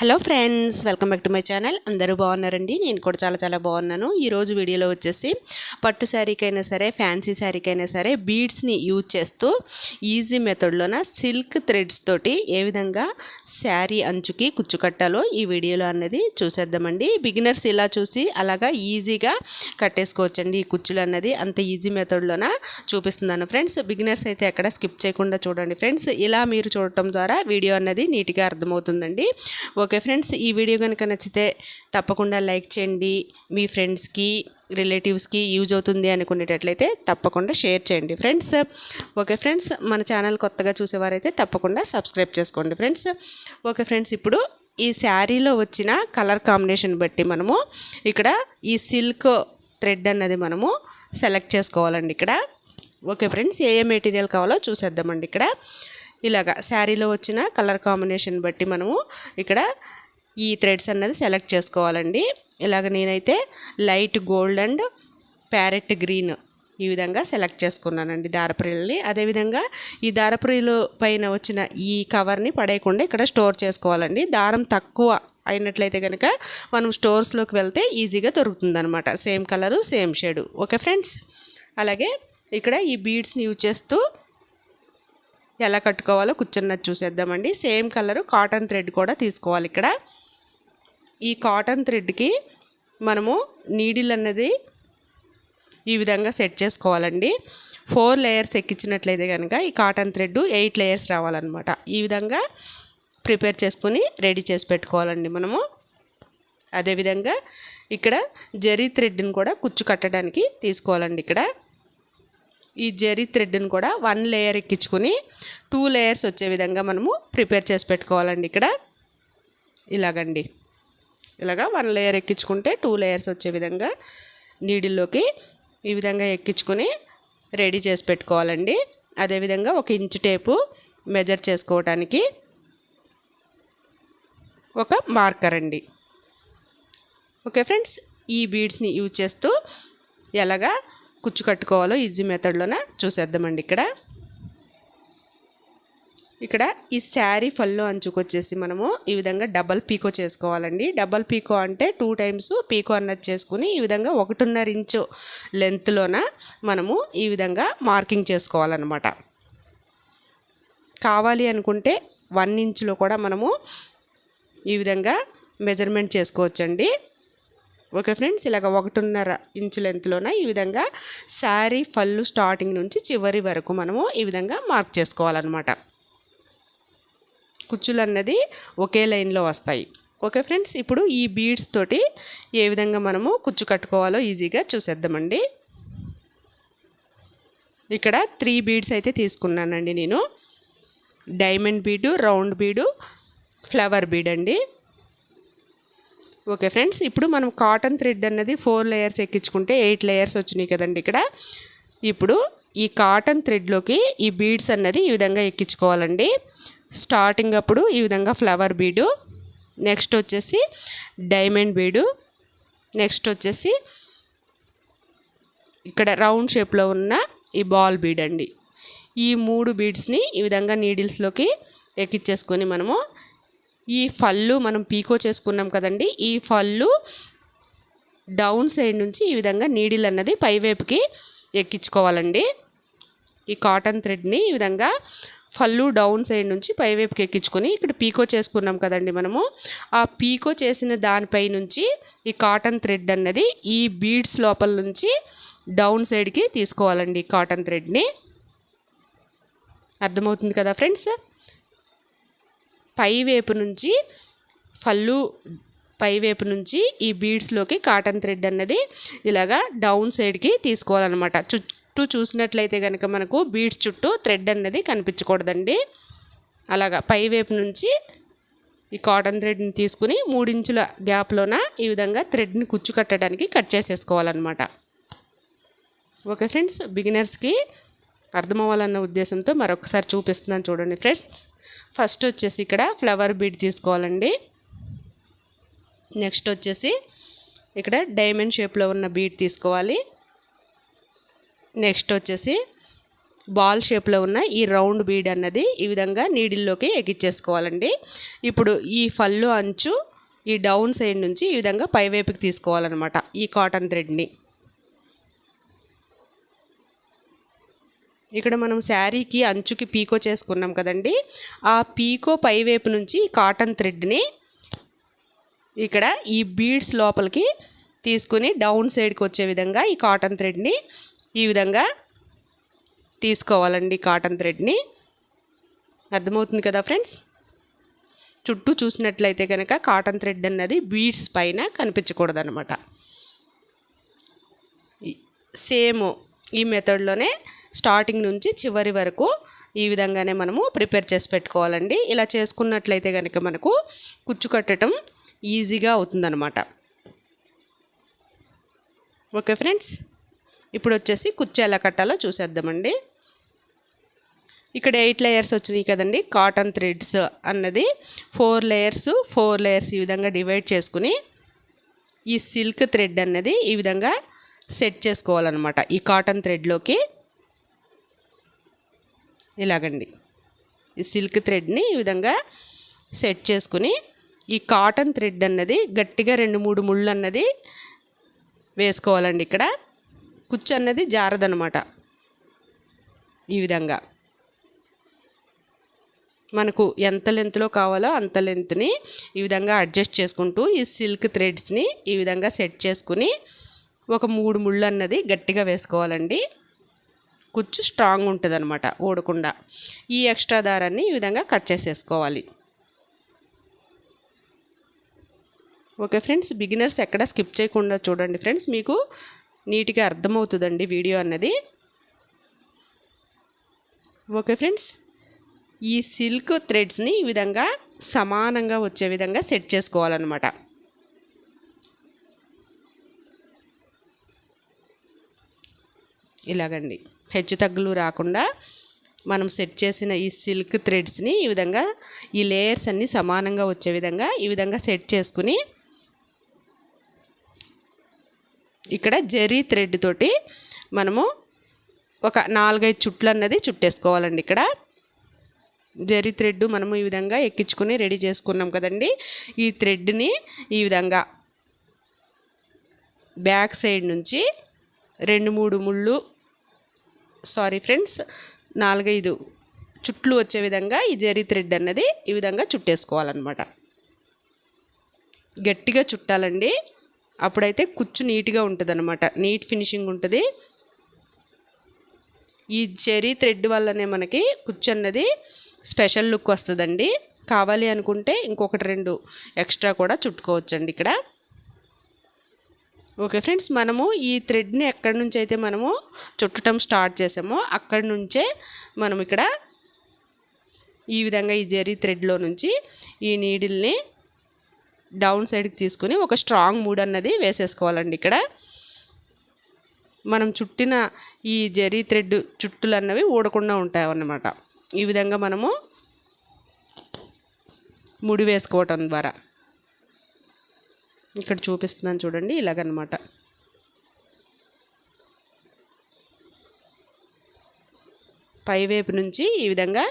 Hello friends, welcome back to my channel. అందరూ బాగున్నారండి? నేను కూడా చాలా బాగున్నాను. ఈరోజు వీడియోలో వచ్చేసి పట్టు శారీకైనా సరే, ఫ్యాన్సీ శారీకైనా సరే బీడ్స్ని యూజ్ చేస్తూ ఈజీ మెథడ్లోన సిల్క్ థ్రెడ్స్ తోటి ఏ విధంగా శారీ అంచుకి కుచ్చు కట్టాలో ఈ వీడియోలో అన్నది చూసేద్దామండి. బిగినర్స్ ఇలా చూసి అలాగా ఈజీగా కట్టేసుకోవచ్చండి. ఈ కుచ్చులు అన్నది అంత ఈజీ మెథడ్లోన చూపిస్తున్నాను ఫ్రెండ్స్. బిగినర్స్ అయితే ఎక్కడ స్కిప్ చేయకుండా చూడండి ఫ్రెండ్స్. ఇలా మీరు చూడటం ద్వారా వీడియో అన్నది నీట్గా అర్థమవుతుందండి. ఓకే ఫ్రెండ్స్, ఈ వీడియో కనుక నచ్చితే తప్పకుండా లైక్ చేయండి. మీ ఫ్రెండ్స్కి, రిలేటివ్స్కి యూజ్ అవుతుంది అనుకునేటట్లయితే తప్పకుండా షేర్ చేయండి ఫ్రెండ్స్. ఓకే ఫ్రెండ్స్, మన ఛానల్ కొత్తగా చూసేవారైతే తప్పకుండా సబ్స్క్రైబ్ చేసుకోండి ఫ్రెండ్స్. ఓకే ఫ్రెండ్స్, ఇప్పుడు ఈ శారీలో వచ్చిన కలర్ కాంబినేషన్ బట్టి మనము ఇక్కడ ఈ సిల్క్ థ్రెడ్ అన్నది మనము సెలెక్ట్ చేసుకోవాలండి ఇక్కడ. ఓకే ఫ్రెండ్స్, ఏ మెటీరియల్ కావాలో చూసేద్దామండి. ఇక్కడ ఇలాగా శారీలో వచ్చిన కలర్ కాంబినేషన్ బట్టి మనము ఇక్కడ ఈ థ్రెడ్స్ అన్నది సెలెక్ట్ చేసుకోవాలండి. ఇలాగ నేనైతే light gold and parrot green ఈ విధంగా సెలెక్ట్ చేసుకున్నానండి దారపురీలని. అదేవిధంగా ఈ దారపురీలు పైన వచ్చిన ఈ కవర్ని పడేయకుండా ఇక్కడ స్టోర్ చేసుకోవాలండి. దారం తక్కువ అయినట్లయితే కనుక మనం స్టోర్స్లోకి వెళ్తే ఈజీగా దొరుకుతుందనమాట. Same colour, same shade. Okay friends, అలాగే ఇక్కడ ఈ బీడ్స్ని యూజ్ చేస్తూ ఎలా కట్టుకోవాలో కూర్చున్నది చూసేద్దామండి. సేమ్ కలరు కాటన్ థ్రెడ్ కూడా తీసుకోవాలి. ఇక్కడ ఈ కాటన్ థ్రెడ్కి మనము నీడిల్ అన్నది ఈ విధంగా సెట్ చేసుకోవాలండి. 4 లేయర్స్ ఎక్కించినట్లయితే కనుక ఈ కాటన్ థ్రెడ్ 8 లేయర్స్ రావాలన్నమాట. ఈ విధంగా ప్రిపేర్ చేసుకొని రెడీ చేసి పెట్టుకోవాలండి మనము. అదేవిధంగా ఇక్కడ జరీ థ్రెడ్ని కూడా కుచ్చు కట్టడానికి తీసుకోవాలండి. ఇక్కడ ఈ జరీ థ్రెడ్ని కూడా 1 లేయర్ ఎక్కించుకొని 2 లేయర్స్ వచ్చే విధంగా మనము ప్రిపేర్ చేసి పెట్టుకోవాలండి. ఇక్కడ ఇలాగండి, ఇలాగా 1 లేయర్ ఎక్కించుకుంటే 2 లేయర్స్ వచ్చే విధంగా నీడిల్లోకి ఈ విధంగా ఎక్కించుకొని రెడీ చేసి పెట్టుకోవాలండి. అదేవిధంగా 1 ఇంచ్ టేపు మెజర్ చేసుకోవటానికి ఒక మార్కర్ అండి. ఓకే ఫ్రెండ్స్, ఈ బీడ్స్ని యూజ్ చేస్తూ ఎలాగా కుచ్చు కట్టుకోవాలో ఈజీ మెథడ్లోన చూసేద్దామండి. ఇక్కడ ఈ శారీ ఫల్లో అంచుకొచ్చేసి మనము ఈ విధంగా డబల్ పీకో చేసుకోవాలండి. డబల్ పీకో అంటే 2 టైమ్స్ పీకో అన్నది చేసుకుని ఈ విధంగా 1.5 ఇంచు లెంత్లోన మనము ఈ విధంగా మార్కింగ్ చేసుకోవాలన్నమాట. కావాలి అనుకుంటే 1 ఇంచులో కూడా మనము ఈ విధంగా మెజర్మెంట్ చేసుకోవచ్చండి. ఓకే ఫ్రెండ్స్, ఇలాగ 1.5 ఇంచు లెంత్లోన ఈ విధంగా శారీ ఫల్లు స్టార్టింగ్ నుంచి చివరి వరకు మనము ఈ విధంగా మార్క్ చేసుకోవాలన్నమాట. కుచ్చులు అన్నది ఒకే లైన్లో వస్తాయి. ఓకే ఫ్రెండ్స్, ఇప్పుడు ఈ బీడ్స్ తోటి ఏ విధంగా మనము కుచ్చు కట్టుకోవాలో ఈజీగా చూసేద్దామండి. ఇక్కడ 3 బీడ్స్ అయితే తీసుకున్నానండి నేను. డైమండ్ బీడు, రౌండ్ బీడు, ఫ్లవర్ బీడ్ అండి. ఓకే ఫ్రెండ్స్, ఇప్పుడు మనం కాటన్ థ్రెడ్ అన్నది 4 లేయర్స్ ఎక్కించుకుంటే 8 లేయర్స్ వచ్చినాయి కదండి ఇక్కడ. ఇప్పుడు ఈ కాటన్ థ్రెడ్లోకి ఈ బీడ్స్ అన్నది ఈ విధంగా ఎక్కించుకోవాలండి. స్టార్టింగ్ అప్పుడు ఈ విధంగా ఫ్లవర్ బీడు, నెక్స్ట్ వచ్చేసి డైమండ్ బీడు, నెక్స్ట్ వచ్చేసి ఇక్కడ రౌండ్ షేప్లో ఉన్న ఈ బాల్ బీడ్ అండి. ఈ 3 బీడ్స్ని ఈ విధంగా నీడిల్స్లోకి ఎక్కించేసుకొని మనము ఈ ఫల్లు మనం పీకో చేసుకున్నాం కదండి, ఈ ఫల్లు డౌన్ సైడ్ నుంచి ఈ విధంగా నీడిల్ అన్నది పైవైపుకి ఎక్కించుకోవాలండి. ఈ కాటన్ థ్రెడ్ని ఈ విధంగా ఫల్లు డౌన్ సైడ్ నుంచి పైవైపుకి ఎక్కించుకొని ఇక్కడ పీకో చేసుకున్నాం కదండి మనము, ఆ పీకో చేసిన దానిపై నుంచి ఈ కాటన్ థ్రెడ్ అన్నది ఈ బీడ్స్ లోపల నుంచి డౌన్ సైడ్కి తీసుకోవాలండి. కాటన్ థ్రెడ్ని అర్థమవుతుంది కదా ఫ్రెండ్స్. పైవైపు నుంచి ఫల్లు పైవైపు నుంచి ఈ బీడ్స్లోకి కాటన్ థ్రెడ్ అన్నది ఇలాగా డౌన్ సైడ్కి తీసుకోవాలన్నమాట. చుట్టూ చూసినట్లయితే కనుక మనకు బీడ్స్ చుట్టూ థ్రెడ్ అన్నది కనిపించకూడదండి. అలాగా పైవైపు నుంచి ఈ కాటన్ థ్రెడ్ని తీసుకుని 3 ఇంచుల గ్యాప్లోన ఈ విధంగా థ్రెడ్ని కుచ్చు కట్టడానికి కట్ చేసేసుకోవాలన్నమాట. ఓకే ఫ్రెండ్స్, బిగినర్స్కి అర్థమవ్వాలన్న ఉద్దేశంతో మరొకసారి చూపిస్తున్నాను చూడండి ఫ్రెండ్స్. ఫస్ట్ వచ్చేసి ఇక్కడ ఫ్లవర్ బీడ్ తీసుకోవాలండి. నెక్స్ట్ వచ్చేసి ఇక్కడ డైమండ్ షేప్లో ఉన్న బీడ్ తీసుకోవాలి. నెక్స్ట్ వచ్చేసి బాల్ షేప్లో ఉన్న ఈ రౌండ్ బీడ్ అన్నది ఈ విధంగా నీడిల్లోకి ఎక్కించేసుకోవాలండి. ఇప్పుడు ఈ పళ్ళు అంచు ఈ డౌన్ సైడ్ నుంచి ఈ విధంగా పైవైపుకి తీసుకోవాలన్నమాట ఈ కాటన్ థ్రెడ్ని. ఇక్కడ మనం శారీకి అంచుకి పీకో చేసుకున్నాం కదండి, ఆ పీకో పైవైపు నుంచి కాటన్ థ్రెడ్ని ఇక్కడ ఈ బీడ్స్ లోపలికి తీసుకుని డౌన్ సైడ్కి వచ్చే విధంగా ఈ కాటన్ థ్రెడ్ని ఈ విధంగా తీసుకోవాలండి. కాటన్ థ్రెడ్ని అర్థమవుతుంది కదా ఫ్రెండ్స్. చుట్టూ చూసినట్లయితే కనుక కాటన్ థ్రెడ్ అన్నది బీడ్స్ పైన కనిపించకూడదు అనమాట. సేమ్ ఈ మెథడ్లోనే స్టార్టింగ్ నుంచి చివరి వరకు ఈ విధంగానే మనము ప్రిపేర్ చేసి పెట్టుకోవాలండి. ఇలా చేసుకున్నట్లయితే కనుక మనకు కుచ్చు కట్టడం ఈజీగా అవుతుందన్నమాట. ఓకే ఫ్రెండ్స్, ఇప్పుడు వచ్చేసి కుచ్చు ఎలా కట్టాలో చూసేద్దామండి. ఇక్కడ 8 లేయర్స్ వచ్చినాయి కదండి. కాటన్ థ్రెడ్స్ అన్నది 4 లేయర్స్ ఈ విధంగా డివైడ్ చేసుకుని ఈ సిల్క్ థ్రెడ్ అన్నది ఈ విధంగా సెట్ చేసుకోవాలన్నమాట. ఈ కాటన్ థ్రెడ్లోకి ఇలాగండి ఈ సిల్క్ థ్రెడ్ని ఈ విధంగా సెట్ చేసుకుని ఈ కాటన్ థ్రెడ్ అన్నది గట్టిగా 2-3 ముళ్ళు అన్నది వేసుకోవాలండి. ఇక్కడ కుచ్చు అన్నది జారదనమాట. ఈ విధంగా మనకు ఎంత లెంత్లో కావాలో అంత లెంత్ని ఈ విధంగా అడ్జస్ట్ చేసుకుంటూ ఈ సిల్క్ థ్రెడ్స్ని ఈ విధంగా సెట్ చేసుకుని ఒక 3 ముళ్ళు అన్నది గట్టిగా వేసుకోవాలండి. కుచ్చు స్ట్రాంగ్ ఉంటుంది అనమాట, ఊడకుండా. ఈ ఎక్స్ట్రా దారాన్ని ఈ విధంగా కట్ చేసేసుకోవాలి. ఓకే ఫ్రెండ్స్, బిగినర్స్ ఎక్కడ స్కిప్ చేయకుండా చూడండి ఫ్రెండ్స్, మీకు నీట్గా అర్థమవుతుందండి వీడియో అన్నది. ఓకే ఫ్రెండ్స్, ఈ సిల్క్ థ్రెడ్స్ని ఈ విధంగా సమానంగా వచ్చే విధంగా సెట్ చేసుకోవాలన్నమాట. ఇలాగండి హెచ్చు తగ్గులు రాకుండా మనం సెట్ చేసిన ఈ సిల్క్ థ్రెడ్స్ని ఈ విధంగా ఈ లేయర్స్ అన్నీ సమానంగా వచ్చే విధంగా ఈ విధంగా సెట్ చేసుకుని ఇక్కడ జరీ థ్రెడ్ తోటి మనము ఒక 4-5 చుట్లు అన్నది చుట్టేసుకోవాలండి. ఇక్కడ జరీ థ్రెడ్ మనము ఈ విధంగా ఎక్కించుకుని రెడీ చేసుకున్నాం కదండి. ఈ థ్రెడ్ని ఈ విధంగా బ్యాక్ సైడ్ నుంచి 2-3 ముళ్ళు, సారీ ఫ్రెండ్స్, 4-5 చుట్లు వచ్చే విధంగా ఈ జరీ థ్రెడ్ అన్నది ఈ విధంగా చుట్టేసుకోవాలన్నమాట. గట్టిగా చుట్టాలండి, అప్పుడైతే కుచ్చు నీట్గా ఉంటుంది అనమాట, నీట్ ఫినిషింగ్ ఉంటుంది. ఈ జరీ థ్రెడ్ వల్లనే మనకి కుచ్చు అన్నది స్పెషల్ లుక్ వస్తుందండి. కావాలి అనుకుంటే ఇంకొకటి 2 ఎక్స్ట్రా కూడా చుట్టుకోవచ్చండి ఇక్కడ. ఓకే ఫ్రెండ్స్, మనము ఈ థ్రెడ్ని ఎక్కడి నుంచి అయితే మనము చుట్టడం స్టార్ట్ చేసామో అక్కడి నుంచే మనం ఇక్కడ ఈ విధంగా ఈ జరీ థ్రెడ్లో నుంచి ఈ నీడిల్ని డౌన్ సైడ్కి తీసుకుని ఒక స్ట్రాంగ్ మూడ్ అన్నది వేసేసుకోవాలండి. ఇక్కడ మనం చుట్టిన ఈ జరీ థ్రెడ్ చుట్టులు అన్నవి ఊడకుండా ఉంటాయి అన్నమాట. ఈ విధంగా మనము ముడి వేసుకోవటం ద్వారా ఇక్కడ చూపిస్తున్నాను చూడండి, ఇలాగనమాట. పైవైపు నుంచి ఈ విధంగా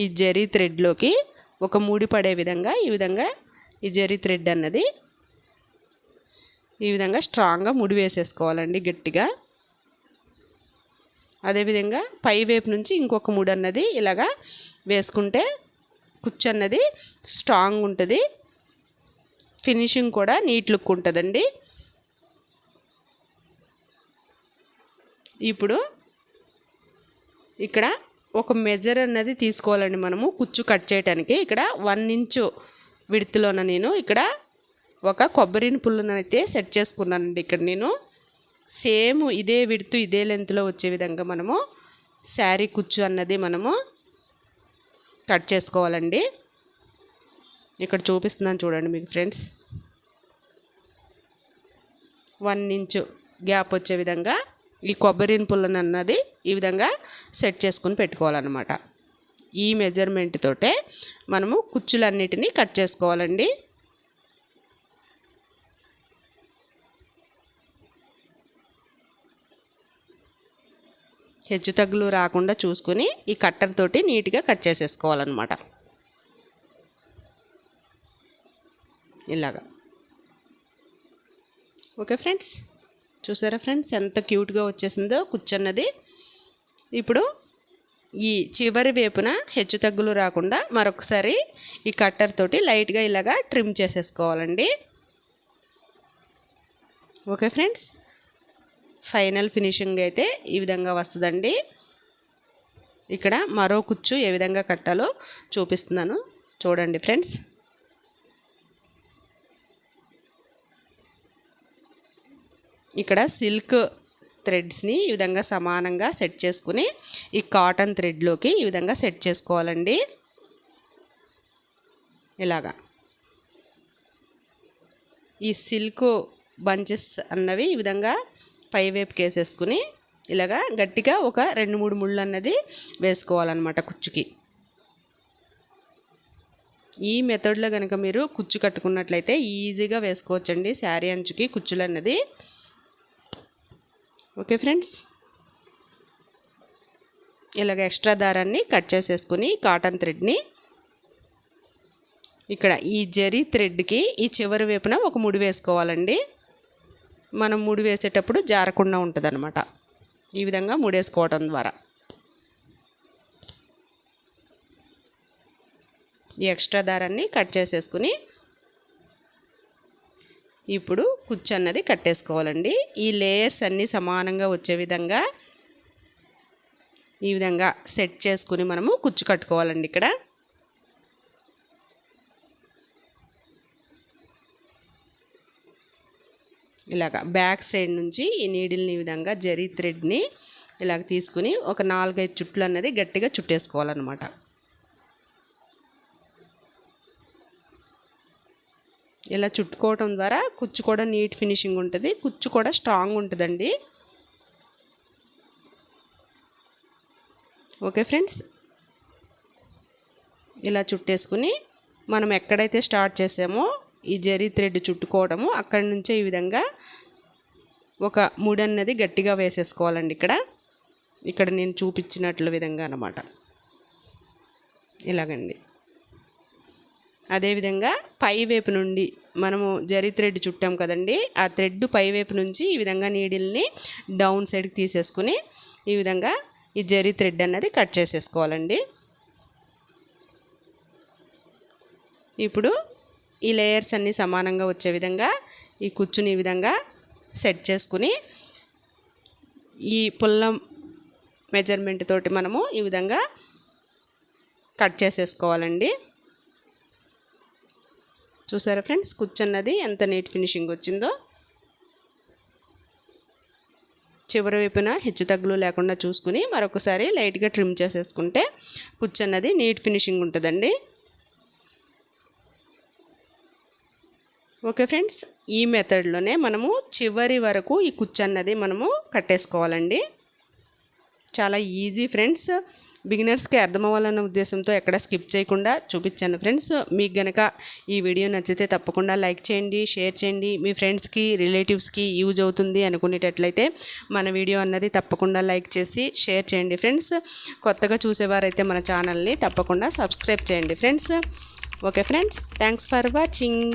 ఈ జరీ థ్రెడ్లోకి ఒక ముడి పడే విధంగా ఈ విధంగా ఈ జరీ థ్రెడ్ అన్నది ఈ విధంగా స్ట్రాంగ్గా ముడి వేసేసుకోవాలండి గట్టిగా. అదేవిధంగా పైవైపు నుంచి ఇంకొక ముడి అన్నది ఇలాగా వేసుకుంటే కుచ్చు అన్నది స్ట్రాంగ్ ఉంటుంది, ఫినిషింగ్ కూడా నీట్ లుక్ ఉంటుందండి. ఇప్పుడు ఇక్కడ ఒక మెజర్ అన్నది తీసుకోవాలండి మనము కుచ్చు కట్ చేయడానికి. ఇక్కడ 1 ఇంచు విడ్త్లోన నేను ఇక్కడ ఒక కొబ్బరిని పుల్లనైతే సెట్ చేసుకున్నానండి. ఇక్కడ నేను సేమ్ ఇదే విడ్త్ ఇదే లెంత్లో వచ్చే విధంగా మనము శారీ కుచ్చు అన్నది మనము కట్ చేసుకోవాలండి. ఇక్కడ చూపిస్తున్నాను చూడండి మీకు ఫ్రెండ్స్. 1 ఇంచు గ్యాప్ వచ్చే విధంగా ఈ కొబ్బరిని పుల్లని అన్నది ఈ విధంగా సెట్ చేసుకుని పెట్టుకోవాలన్నమాట. ఈ మెజర్మెంట్ తోటే మనము కుచ్చులన్నిటినీ కట్ చేసుకోవాలండి. హెచ్చు తగ్గులు రాకుండా చూసుకుని ఈ కట్టర్ తోటి నీట్గా కట్ చేసేసుకోవాలన్నమాట. ఇలాగా. ఓకే ఫ్రెండ్స్, చూసారా ఫ్రెండ్స్ ఎంత క్యూట్గా వచ్చేసిందో కుచ్చన్నది. ఇప్పుడు ఈ చివరి వైపున హెచ్చు తగ్గులు రాకుండా మరొకసారి ఈ కట్టర్ తోటి లైట్గా ఇలాగా ట్రిమ్ చేసేసుకోవాలండి. ఓకే ఫ్రెండ్స్, ఫైనల్ ఫినిషింగ్ అయితే ఈ విధంగా వస్తుందండి. ఇక్కడ మరో కుచ్చు ఏ విధంగా కట్టాలో చూపిస్తున్నాను చూడండి ఫ్రెండ్స్. ఇక్కడ సిల్క్ థ్రెడ్స్ని ఈ విధంగా సమానంగా సెట్ చేసుకుని ఈ కాటన్ థ్రెడ్లోకి ఈ విధంగా సెట్ చేసుకోవాలండి. ఇలాగా ఈ సిల్క్ బంచెస్ అన్నవి ఈ విధంగా పైవైపుకి వేసేసుకుని ఇలాగా గట్టిగా ఒక 2-3 ముళ్ళు అన్నది వేసుకోవాలన్నమాట కుచ్చుకి. ఈ మెథడ్లో కనుక మీరు కుచ్చు కట్టుకున్నట్లయితే ఈజీగా వేసుకోవచ్చండి శారీ అంచుకి కుచ్చులు అన్నది. ఓకే ఫ్రెండ్స్, ఇలాగ ఎక్స్ట్రా దారాన్ని కట్ చేసేసుకుని కాటన్ థ్రెడ్ని ఇక్కడ ఈ జరీ థ్రెడ్కి ఈ చివరి వైపున ఒక ముడి వేసుకోవాలండి. మనం ముడి వేసేటప్పుడు జారకుండా ఉంటుందన్నమాట. ఈ విధంగా ముడేసుకోవడం ద్వారా ఈ ఎక్స్ట్రా దారాన్ని కట్ చేసేసుకుని ఇప్పుడు కుచ్చు అన్నది కట్టేసుకోవాలండి. ఈ లేయర్స్ అన్నీ సమానంగా వచ్చే విధంగా ఈ విధంగా సెట్ చేసుకుని మనము కుచ్చు కట్టుకోవాలండి. ఇక్కడ ఇలాగా బ్యాక్ సైడ్ నుంచి ఈ నీడిల్ని ఈ విధంగా జరీ థ్రెడ్ని ఇలాగ తీసుకుని ఒక 4-5 చుట్లు అన్నది గట్టిగా చుట్టేసుకోవాలన్నమాట. ఇలా చుట్టుకోవడం ద్వారా కుచ్చు కూడా నీట్ ఫినిషింగ్ ఉంటుంది, కుచ్చు కూడా స్ట్రాంగ్ ఉంటుందండి. ఓకే ఫ్రెండ్స్, ఇలా చుట్టేసుకుని మనం ఎక్కడైతే స్టార్ట్ చేసామో ఈ జరీ థ్రెడ్ చుట్టుకోవడము అక్కడి నుంచే ఈ విధంగా ఒక ముడి అన్నది గట్టిగా వేసేసుకోవాలండి. ఇక్కడ నేను చూపించినట్లు విధంగా అన్నమాట. ఇలాగండి. అదేవిధంగా పైవైపు నుండి మనము జరీ థ్రెడ్ చుట్టాం కదండి, ఆ థ్రెడ్ పైవైపు నుంచి ఈ విధంగా నీడిల్ని డౌన్ సైడ్కి తీసేసుకుని ఈ విధంగా ఈ జరీ థ్రెడ్ అన్నది కట్ చేసేసుకోవాలండి. ఇప్పుడు ఈ లేయర్స్ అన్నీ సమానంగా వచ్చే విధంగా ఈ కుచ్చుని ఈ విధంగా సెట్ చేసుకుని ఈ పుల్లం మెజర్మెంట్ తోటి మనము ఈ విధంగా కట్ చేసేసుకోవాలండి. చూసారా ఫ్రెండ్స్, కుచ్చు అన్నది ఎంత నీట్ ఫినిషింగ్ వచ్చిందో. చివరి వైపున హెచ్చు తగ్గులు లేకుండా చూసుకుని మరొకసారి లైట్గా ట్రిమ్ చేసేసుకుంటే కుచ్చు అన్నది నీట్ ఫినిషింగ్ ఉంటుందండి. ఓకే ఫ్రెండ్స్, ఈ మెథడ్లోనే మనము చివరి వరకు ఈ కుచ్చు అన్నది మనము కట్టేసుకోవాలండి. చాలా ఈజీ ఫ్రెండ్స్. బిగినర్స్కి అర్థమవ్వాలన్న ఉద్దేశంతో ఎక్కడ స్కిప్ చేయకుండా చూపించాను ఫ్రెండ్స్. మీకు గనక ఈ వీడియో నచ్చితే తప్పకుండా లైక్ చేయండి, షేర్ చేయండి. మీ ఫ్రెండ్స్కి రిలేటివ్స్కి యూజ్ అవుతుంది అనుకునేటట్లయితే మన వీడియో అన్నది తప్పకుండా లైక్ చేసి షేర్ చేయండి ఫ్రెండ్స్. కొత్తగా చూసేవారైతే మన ఛానల్ని తప్పకుండా సబ్స్క్రైబ్ చేయండి friends. Okay friends, thanks for watching.